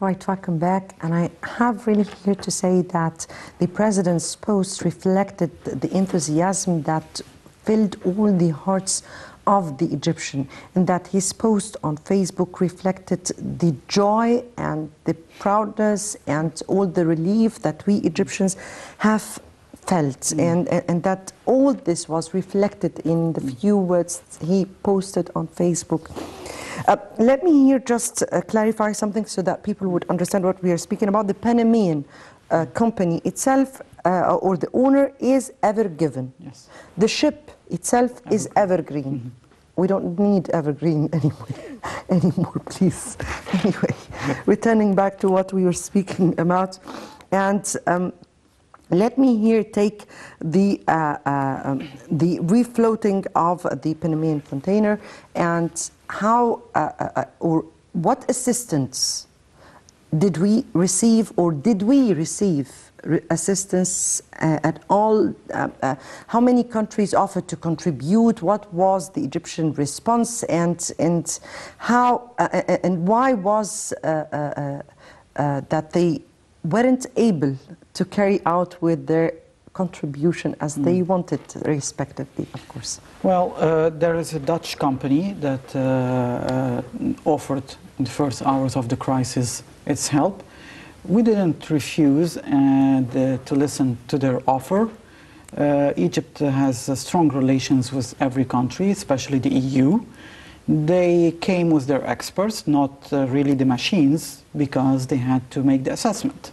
Right, welcome back. And I have really here to say that the president's post reflected the enthusiasm that filled all the hearts of the Egyptian, and that his post on Facebook reflected the joy and the proudness and all the relief that we Egyptians have felt, and that all this was reflected in the few words he posted on Facebook. Let me here just clarify something so that people would understand what we are speaking about. The Panamanian company itself, or the owner, is Ever Given. Yes. The ship itself is Evergreen. We don't need Evergreen anymore, please. Anyway, returning back to what we were speaking about, and let me here take the refloating of the Panamanian container, and how or what assistance did we receive, or did we receive assistance at all? How many countries offered to contribute? What was the Egyptian response, and how and why was that they weren't able to carry out with their contribution as they wanted, respectively, of course? Well, there is a Dutch company that offered in the first hours of the crisis its help. We didn't refuse to listen to their offer. Egypt has strong relations with every country, especially the EU. They came with their experts, not really the machines, because they had to make the assessment.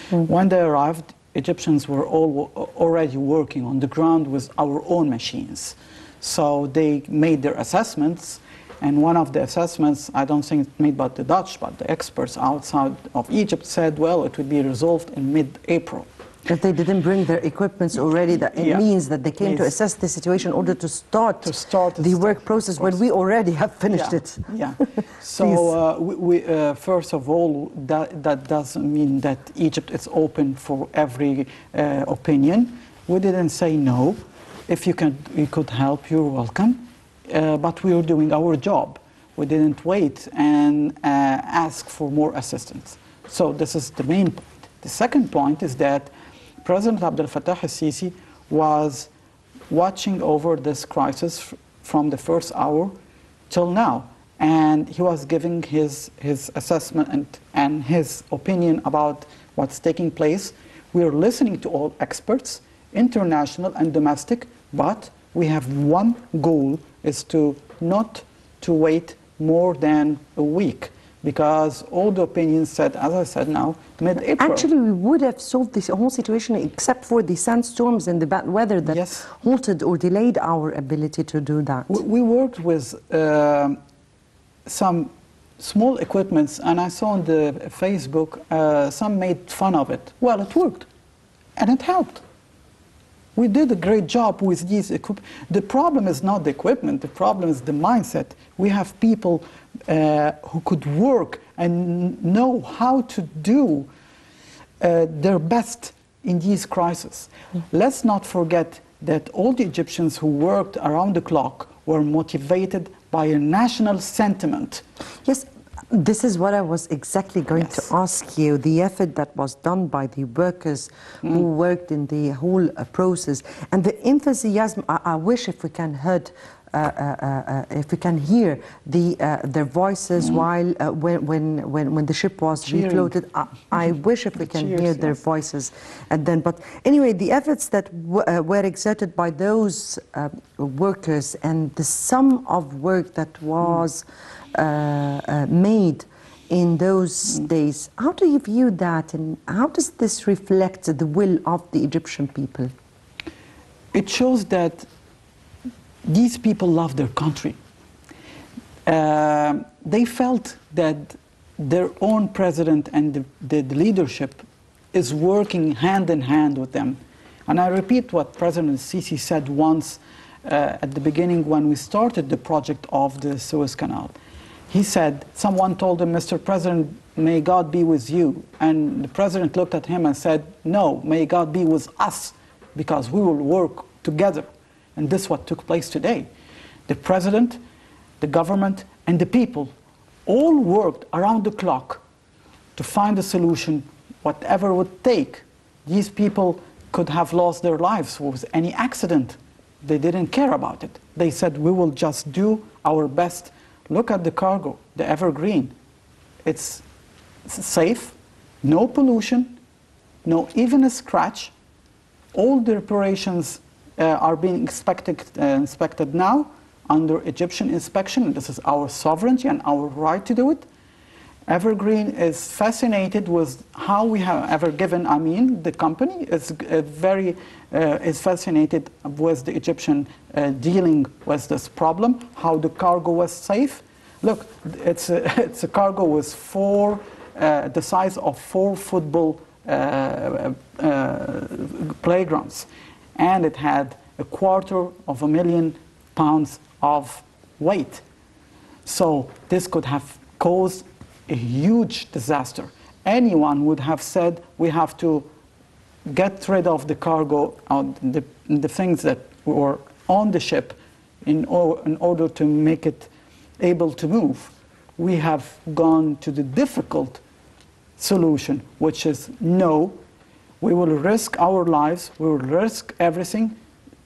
When they arrived, Egyptians were already working on the ground with our own machines. So they made their assessments, and one of the assessments, I don't think it's made by the Dutch, but the experts outside of Egypt said, well, it would be resolved in mid-April. If they didn't bring their equipments already, that it means that they came to assess the situation in order to start the work process when we already have finished it. Yeah. So first of all, that doesn't mean that Egypt is open for every opinion. We didn't say no. If you could help, you're welcome. But we were doing our job. We didn't wait and ask for more assistance. So this is the main point. The second point is that President Abdel Fattah al-Sisi was watching over this crisis from the first hour till now, and he was giving his assessment and his opinion about what's taking place. We are listening to all experts, international and domestic, but we have one goal, is to not to wait more than a week, because all the opinions said, as I said now, mid-April. Actually, we would have solved this whole situation except for the sandstorms and the bad weather that halted or delayed our ability to do that. We worked with some small equipments, and I saw on the Facebook, some made fun of it. Well, it worked, and it helped. We did a great job with these equipment. The problem is not the equipment, the problem is the mindset. We have people who could work and know how to do their best in these crises. Let's not forget that all the Egyptians who worked around the clock were motivated by a national sentiment. Yes, this is what I was exactly going to ask you. The effort that was done by the workers who worked in the whole process, and the enthusiasm. I wish if we can hear their voices while when the ship was refloated. I wish if we can hear their voices. And then, but anyway, the efforts that were exerted by those workers, and the sum of work that was made in those days, how do you view that, and how does this reflect the will of the Egyptian people? It shows that these people love their country. They felt that their own president and the leadership is working hand in hand with them. And I repeat what President Sisi said once at the beginning when we started the project of the Suez Canal. He said, someone told him, Mr. President, may God be with you. And the president looked at him and said, no, may God be with us, because we will work together. And this is what took place today. The president, the government, and the people all worked around the clock to find a solution, whatever it would take. These people could have lost their lives with any accident. They didn't care about it. They said, we will just do our best. Look at the cargo, the Evergreen. It's safe, no pollution, no even a scratch. All the reparations are being inspected now under Egyptian inspection. This is our sovereignty and our right to do it. Evergreen is fascinated with how we have ever given, the company is is fascinated with the Egyptian dealing with this problem, how the cargo was safe. Look, it's a cargo with the size of 4 football playgrounds, and it had 250,000 pounds of weight. So this could have caused a huge disaster. Anyone would have said, we have to get rid of the cargo, the things that were on the ship in order to make it able to move. We have gone to the difficult solution, which is no, we will risk our lives, we will risk everything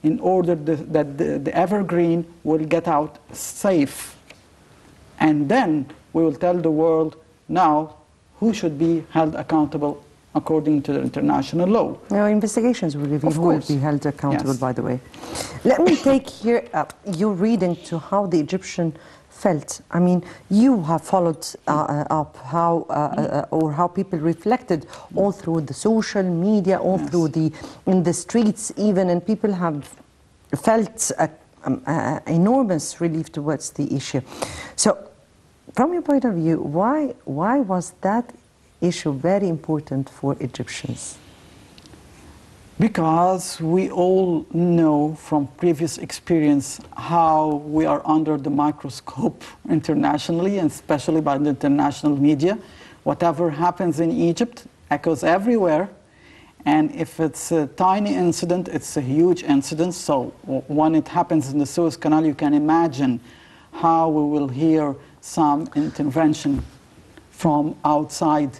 in order that the Evergreen will get out safe. And then we will tell the world now who should be held accountable according to the international law. Now, investigations will reveal who will be held accountable, yes. By the way. Let me take here your reading to how the Egyptian felt. I mean, you have followed up how people reflected all through the social media, all yes. through in the streets even, and people have felt enormous relief towards the issue. So, from your point of view, why was that issue very important for Egyptians? Because we all know from previous experience how we are under the microscope internationally, and especially by the international media. Whatever happens in Egypt echoes everywhere, and if it's a tiny incident, it's a huge incident. So when it happens in the Suez Canal, you can imagine how we will hear some intervention from outside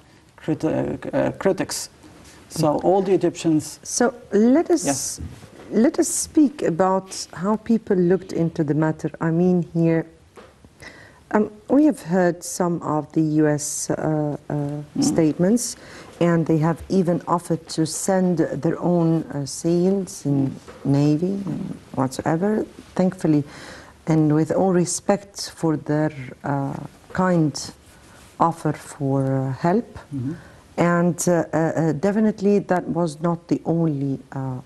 critics. So all the Egyptians... So let us speak about how people looked into the matter. I mean here, we have heard some of the US statements, and they have even offered to send their own sails and navy and whatsoever. Thankfully, and with all respect for their kind offer for help. Mm-hmm. And definitely that was not the only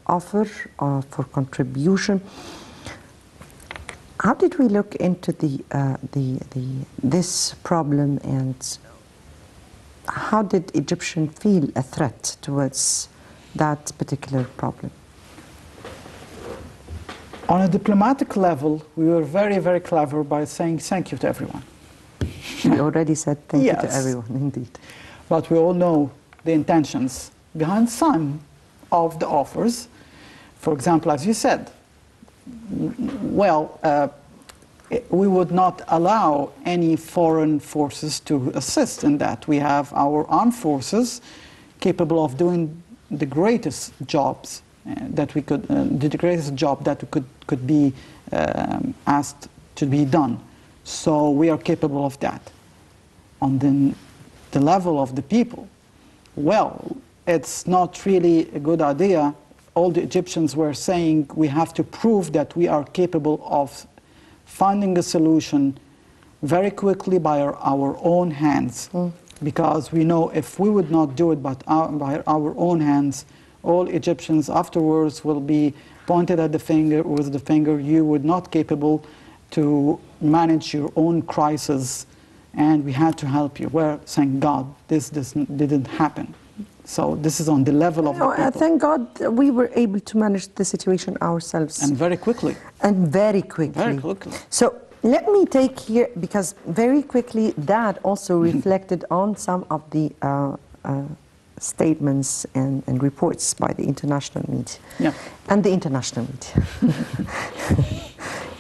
offer for contribution. How did we look into this problem, and how did Egyptians feel a threat towards that particular problem? On a diplomatic level, we were very, very clever by saying thank you to everyone. We already said thank yes. you to everyone, indeed. But we all know the intentions behind some of the offers. For example, as you said, well, we would not allow any foreign forces to assist in that. We have our armed forces capable of doing the greatest jobs that we could, the greatest job that could be asked to be done. So we are capable of that. On the level of the people, well, it's not really a good idea. All the Egyptians were saying we have to prove that we are capable of finding a solution very quickly by our own hands. Because we know if we would not do it by our own hands, all Egyptians afterwards will be pointed at the finger with the finger, you were not capable to manage your own crisis, and we had to help you. Well, thank God, this didn't happen. So this is on the level of the people. Thank God we were able to manage the situation ourselves. And very quickly. And very quickly. Very quickly. So let me take here, because very quickly that also reflected on some of the statements and reports by the international media. Yeah. And the international media.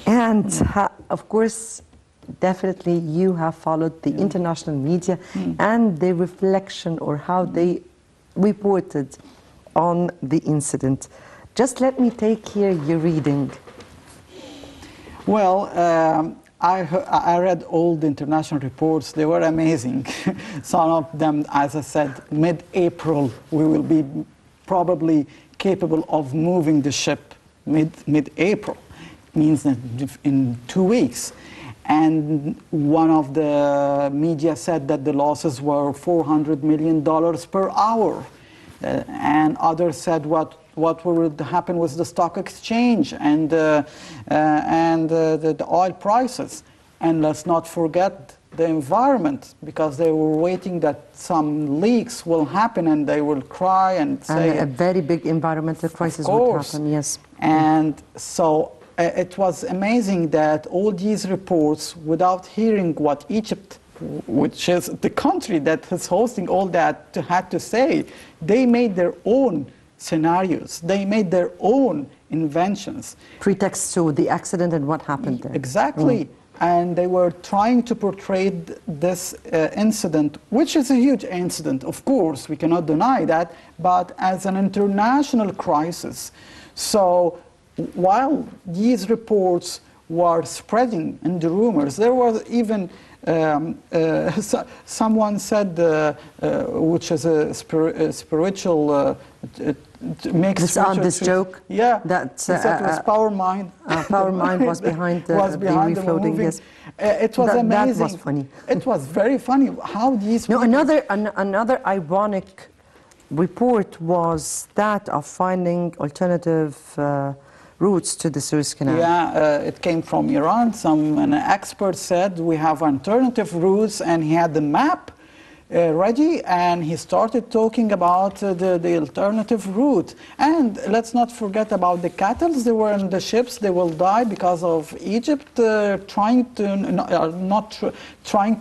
And of course, definitely you have followed the international media and the reflection or how they reported on the incident. Just let me take here your reading. Well, I read all the international reports. They were amazing. Some of them, as I said, mid-April, we will be probably capable of moving the ship mid-April. Means that in 2 weeks. And one of the media said that the losses were $400 million per hour. And others said what would happen with the stock exchange and the oil prices. And let's not forget the environment, because they were waiting that some leaks will happen and they will cry and say... And a very big environmental crisis would happen, yes. And so it was amazing that all these reports, without hearing what Egypt, which is the country that is hosting all that, had to say, they made their own scenarios. They made their own inventions. Pretext to the accident and what happened there. Exactly. And they were trying to portray this incident, which is a huge incident, of course, we cannot deny that, but as an international crisis. So while these reports were spreading in the rumors, there was even someone said, which is a spiritual this joke. Yeah, that was Power Mind. Power Mind was behind the refloating. Yes, it was amazing. That was funny. It was very funny how these. No, another ironic report was that of finding alternative routes to the Suez Canal. Yeah, it came from Iran. An expert said we have alternative routes, and he had the map ready, and he started talking about the alternative route. And let's not forget about the cattle. They were in the ships. They will die because of Egypt trying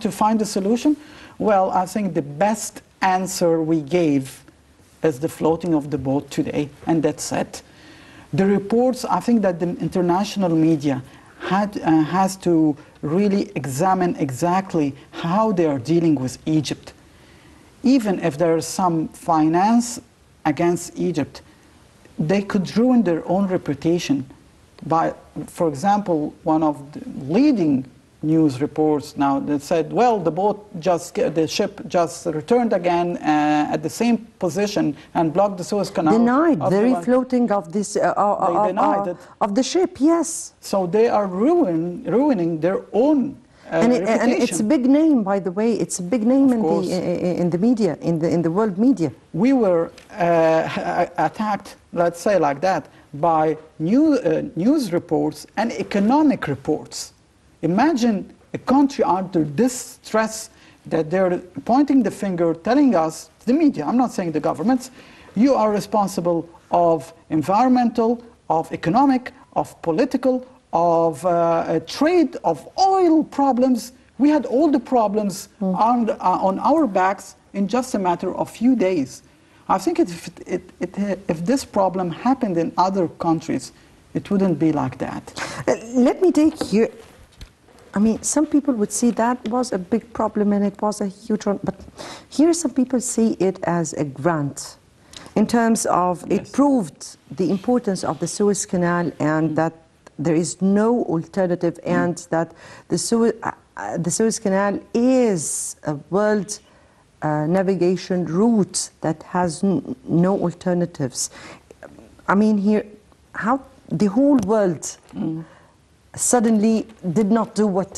to find a solution. Well, I think the best answer we gave is the floating of the boat today, and that's it. The reports, I think that the international media has to really examine exactly how they are dealing with Egypt. Even if there is some finance against Egypt, they could ruin their own reputation by, for example, one of the leading news reports now that said, well, the ship just returned again at the same position and blocked the Suez Canal. Denied the refloating of this of the ship, yes. So they are ruining their own and it's a big name, by the way. It's a big name in the media, in the world media. We were attacked, let's say like that, by news reports and economic reports. Imagine a country under this stress that they're pointing the finger, telling us, the media, I'm not saying the governments, you are responsible of environmental, of economic, of political, of trade, of oil problems. We had all the problems on our backs in just a matter of few days. I think if this problem happened in other countries, it wouldn't be like that. Let me take here. I mean, some people would see that was a big problem and it was a huge one, but here some people see it as a grant in terms of it proved the importance of the Suez Canal and that there is no alternative and that the Suez Canal is a world navigation route that has no alternatives. I mean, here, how the whole world suddenly did not do what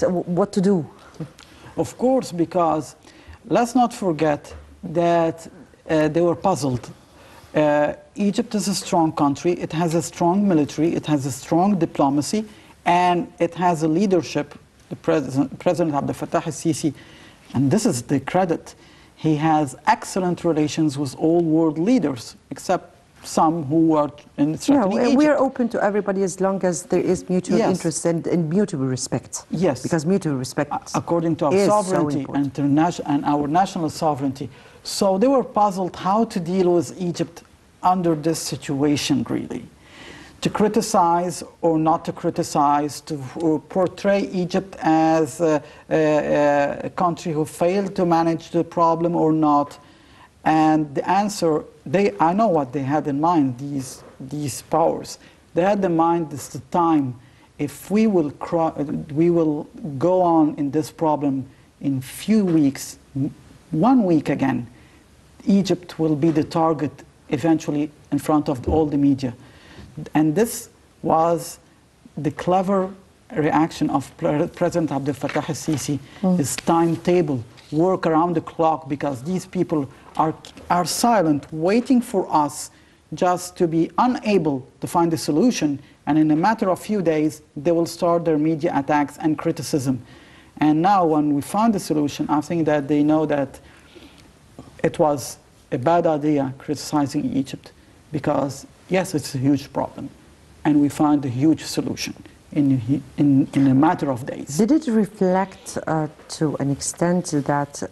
to do. Of course, because let's not forget that they were puzzled. Egypt is a strong country, it has a strong military, it has a strong diplomacy, and it has a leadership, the President Abdel Fattah al-Sisi, and this is the credit. He has excellent relations with all world leaders, except some who are threatening Egypt. We are open to everybody as long as there is mutual interest and mutual respect. Yes. Because mutual respect according to our sovereignty and our national sovereignty. So they were puzzled how to deal with Egypt under this situation, really. to criticize or not to criticize, to portray Egypt as a country who failed to manage the problem or not. And the answer, I know what they had in mind, these powers. They had in mind this the time, if we will go on in this problem in few weeks, 1 week again, Egypt will be the target eventually in front of all the media. And this was the clever reaction of President Abdel Fattah al-Sisi, his timetable, work around the clock, because these people are silent, waiting for us just to be unable to find a solution, and in a matter of few days, they will start their media attacks and criticism. And now when we found the solution, I think that they know that it was a bad idea criticizing Egypt, because yes, it's a huge problem, and we found a huge solution in a matter of days. Did it reflect to an extent that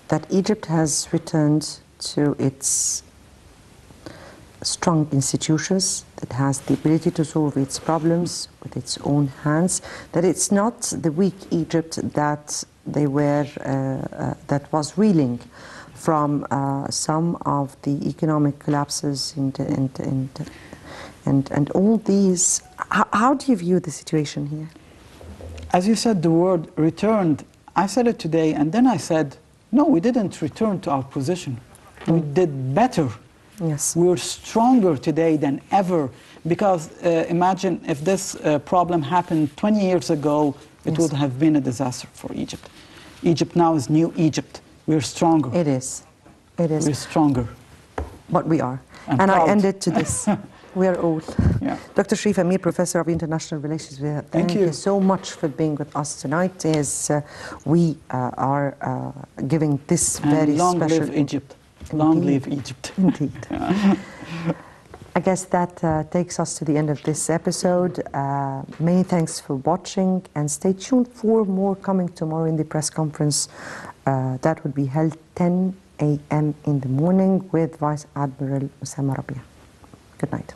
that Egypt has returned to its strong institutions, that has the ability to solve its problems with its own hands, that it's not the weak Egypt that they were, that was reeling from some of the economic collapses and all these? How do you view the situation here? As you said the word returned, I said it today, and then I said, no, we didn't return to our position. We did better. Yes. We're stronger today than ever, because imagine if this problem happened 20 years ago, it would have been a disaster for Egypt. Egypt now is new Egypt. We're stronger. It is. It is. We're stronger. But we are. And I end it to this. We are all. Yeah. Dr. Cherif Amir, Professor of International Relations, thank you so much for being with us tonight. As we are giving this very long special... Live Egypt. Long live Egypt. Indeed. I guess that takes us to the end of this episode. Many thanks for watching, and stay tuned for more coming tomorrow in the press conference that will be held 10 a.m. in the morning with Vice Admiral Osama Rabia. Good night.